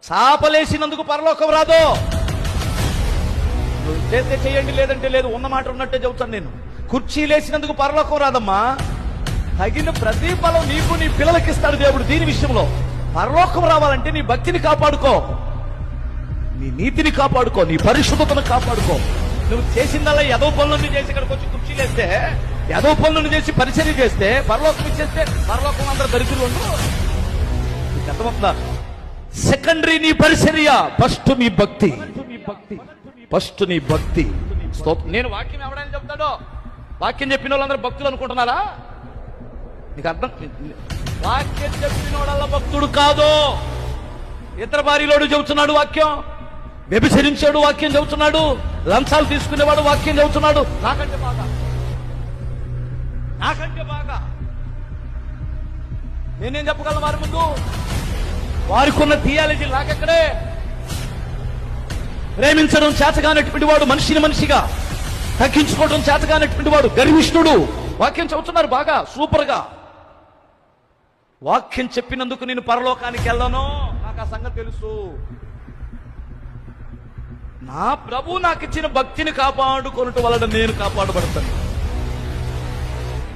చాపలేసినందుకు పరలోకం రాదు. చేస్తే చేయండి, లేదంటే లేదు. ఉన్న మాట ఉన్నట్టే చెబుతాను నేను. కుర్చీ లేసినందుకు పరలోకం రాదమ్మా. తగిన ప్రతిఫలం నీకు నీ పిల్లలకి ఇస్తాడు దేవుడు. దీని విషయంలో పరలోకం రావాలంటే నీ భక్తిని కాపాడుకో, నీ నీతిని కాపాడుకో, నీ పరిశుద్ధతను కాపాడుకో. నువ్వు చేసిందల్లా ఎదో పనులను చేసి ఇక్కడికి వచ్చి కుర్చీలేస్తే, ఎదో పనులను చేసి పరిచర్య చేస్తే, పరలోకం ఇచ్చేస్తే పరలోకం అందరూ దరిద్రులు అర్థమవుతుందా? సెకండరీ నీ పరిచర్య, ఫస్ట్ నీ భక్తి, ఫస్ట్ నీ భక్తి. నేను వాక్యం ఎవడని చెప్తాడో, వాక్యం చెప్పిన వాళ్ళందరూ భక్తులు అనుకుంటున్నారా? నీకు అర్థం? వాక్యం చెప్పిన వాళ్ళ భక్తుడు కాదు. ఇతర భార్యలోడు చెబుతున్నాడు వాక్యం, వ్యభిచరించాడు వాక్యం చెబుతున్నాడు, లంచాలు తీసుకునేవాడు వాక్యం చెబుతున్నాడు. నాకంటే బాగా, నాకంటే బాగా నేనేం చెప్పగలను వారి ముందు? వారికి ఉన్న థియాలజీ నాకెక్కడే. ప్రేమించడం చేతగానటువంటి వాడు మనిషిని మనిషిగా, తగ్గించుకోవడం చేతగానటువంటి వాడు గర్విష్ఠుడు. వాక్యం చెబుతున్నారు బాగా, సూపర్ గా. వాక్యం చెప్పినందుకు నేను పరలోకానికి వెళ్ళను, నాకు ఆ సంగతి తెలుసు. నా ప్రభు నాకు ఇచ్చిన భక్తిని కాపాడుకోవటం వలన నేను కాపాడబడతాను.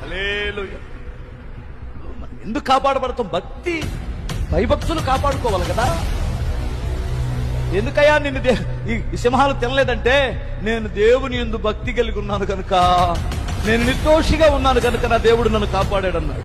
హల్లెలూయా. ఎందుకు కాపాడబడతాం? భక్తి, భయభక్తులు కాపాడుకోవాలి కదా. ఎందుకయ్యా నిన్ను ఈ సింహాలు తినలేదంటే, నేను దేవుని యందు భక్తి కలిగి ఉన్నాను కనుక, నేను నిర్దోషిగా ఉన్నాను కనుక నా దేవుడు నన్ను కాపాడాడన్నాడు.